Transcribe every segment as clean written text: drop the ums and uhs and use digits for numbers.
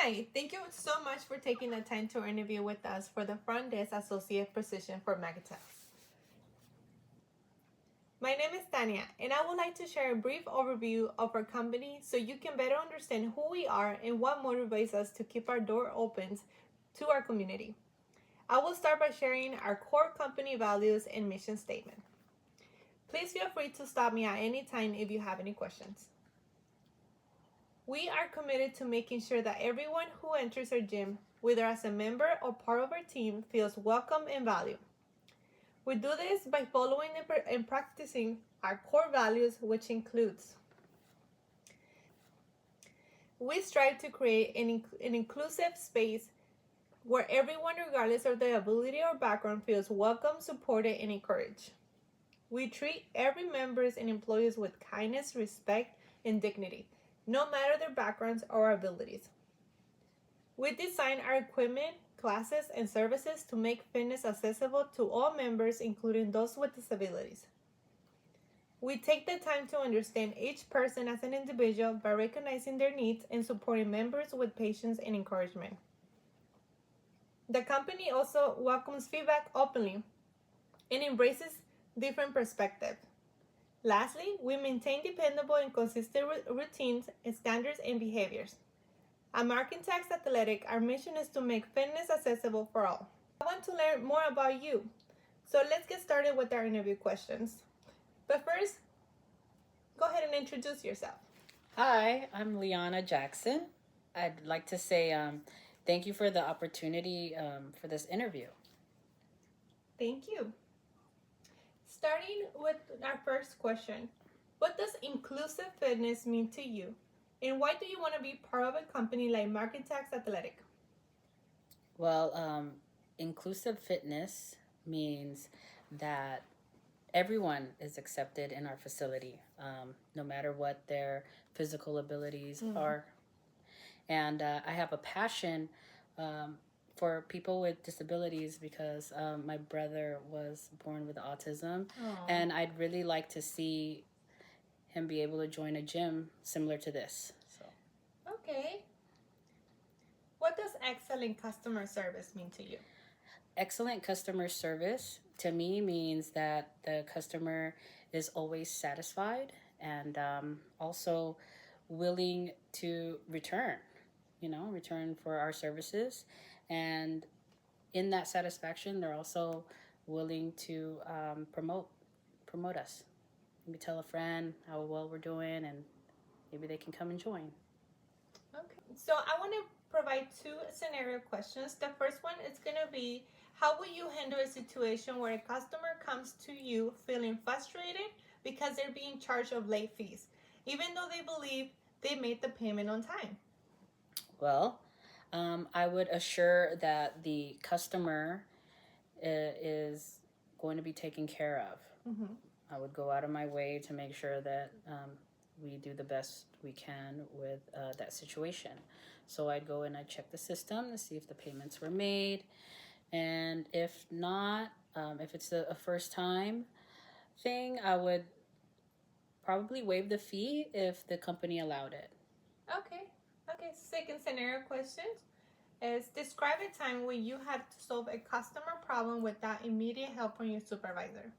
Hi, thank you so much for taking the time to interview with us for the front desk associate position for Magatel. My name is Tania, and I would like to share a brief overview of our company so you can better understand who we are and what motivates us to keep our door open to our community. I will start by sharing our core company values and mission statement. Please feel free to stop me at any time if you have any questions. We are committed to making sure that everyone who enters our gym, whether as a member or part of our team, feels welcome and valued. We do this by following and practicing our core values, which includes we strive to create an inclusive space where everyone, regardless of their ability or background, feels welcome, supported, and encouraged. We treat every members and employees with kindness, respect, and dignity, no matter their backgrounds or abilities. We design our equipment, classes, and services to make fitness accessible to all members, including those with disabilities. We take the time to understand each person as an individual by recognizing their needs and supporting members with patience and encouragement. The company also welcomes feedback openly and embraces different perspectives. Lastly, we maintain dependable and consistent routines, standards, and behaviors. At Markintax Athletic, our mission is to make fitness accessible for all. I want to learn more about you, so let's get started with our interview questions. But first, go ahead and introduce yourself. Hi, I'm Liana Jackson. I'd like to say thank you for the opportunity for this interview. Thank you. Starting with our first question, what does inclusive fitness mean to you? And why do you want to be part of a company like Markintax Athletic? Well, inclusive fitness means that everyone is accepted in our facility, no matter what their physical abilities are. And I have a passion for people with disabilities because my brother was born with autism. Aww. And I'd really like to see him be able to join a gym similar to this. So, Okay. What does excellent customer service mean to you? excellent customer service to me means that the customer is always satisfied and also willing to return, return for our services. And in that satisfaction, they're also willing to promote us. Maybe tell a friend how well we're doing, and maybe they can come and join. Okay. So I want to provide two scenario questions. The first one is going to be, how will you handle a situation where a customer comes to you feeling frustrated because they're being charged of late fees, even though they believe they made the payment on time? Well, I would assure that the customer is going to be taken care of. Mm-hmm. I would go out of my way to make sure that we do the best we can with that situation. So I'd go and I'd check the system to see if the payments were made. And if not, if it's a first time thing, I would probably waive the fee if the company allowed it. Okay. Okay. Second scenario question is, describe a time when you had to solve a customer problem without immediate help from your supervisor.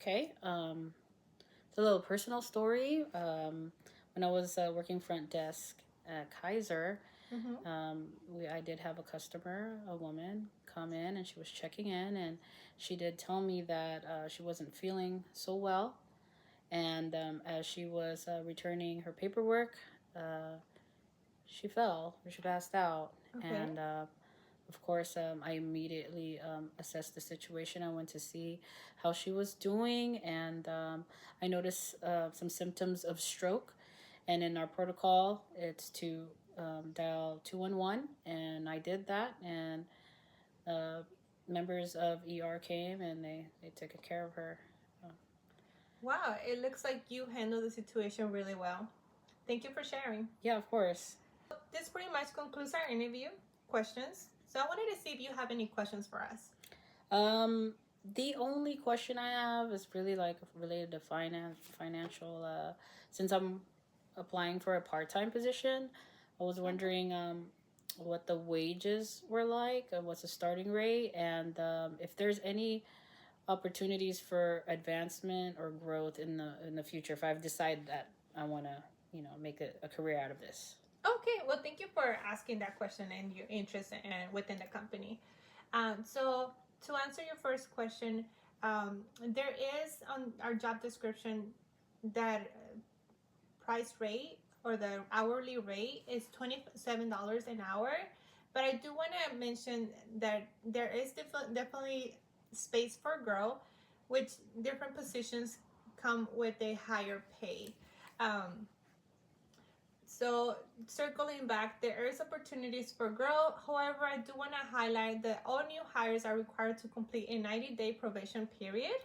Okay. It's a little personal story. When I was working front desk at Kaiser, I did have a customer, a woman, come in, and she was checking in, and she did tell me that she wasn't feeling so well. And as she was returning her paperwork, she fell, or she passed out. Okay. And of course, I immediately assessed the situation. I went to see how she was doing, and I noticed some symptoms of stroke. And in our protocol, it's to dial 211, and I did that. And members of ER came, and they took care of her. Wow, it looks like you handled the situation really well. Thank you for sharing. Yeah, of course. This pretty much concludes our interview questions. So I wanted to see if you have any questions for us. The only question I have is really like related to financial. Since I'm applying for a part-time position, I was wondering what the wages were like, what's the starting rate, and if there's any opportunities for advancement or growth in the future if I've decided that I want to, make a career out of this. Okay, well, thank you for asking that question and your interest within the company. So, to answer your first question, there is on our job description that price rate or the hourly rate is $27 an hour. But I do want to mention that there is definitely space for growth, which different positions come with a higher pay. So circling back, there is opportunities for growth. However, I do want to highlight that all new hires are required to complete a 90-day probation period.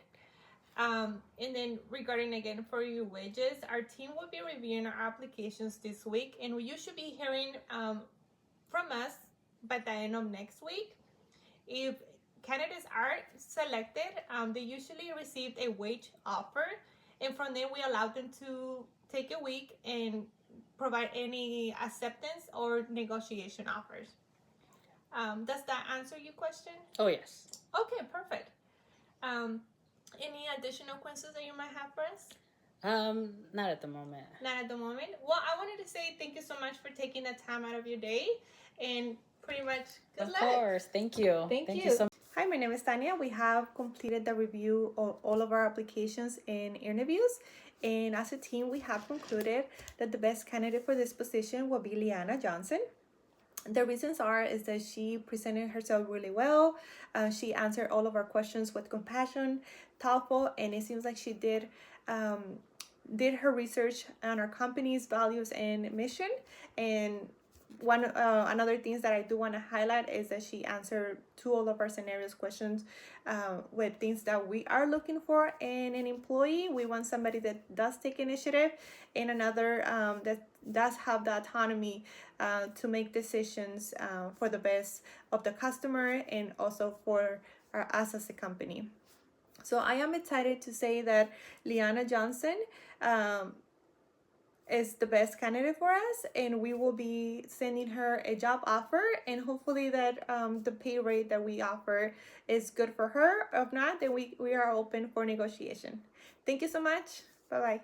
And then regarding again for your wages, our team will be reviewing our applications this week, and you should be hearing from us by the end of next week. If candidates are selected, they usually receive a wage offer, and from there we allow them to take a week and provide any acceptance or negotiation offers. Does that answer your question? Oh, yes. Okay, perfect. Any additional questions that you might have for us? Not at the moment. Not at the moment. Well, I wanted to say thank you so much for taking the time out of your day, and pretty much good luck. Of course. Thank you. Thank you so much. Hi, my name is Tanya. We have completed the review of all of our applications and interviews. And as a team, we have concluded that the best candidate for this position will be Liana Johnson. The reasons is that she presented herself really well. She answered all of our questions with compassion, thoughtful, and it seems like she did her research on our company's values and mission. And another things that I do want to highlight is that she answered to all of our scenarios questions with things that we are looking for in an employee. We want somebody that does take initiative, and another that does have the autonomy to make decisions for the best of the customer and also for us as a company. So I am excited to say that Liana Johnson is the best candidate for us, and we will be sending her a job offer, and hopefully that the pay rate that we offer is good for her. If not, then we are open for negotiation. Thank you so much. Bye-bye.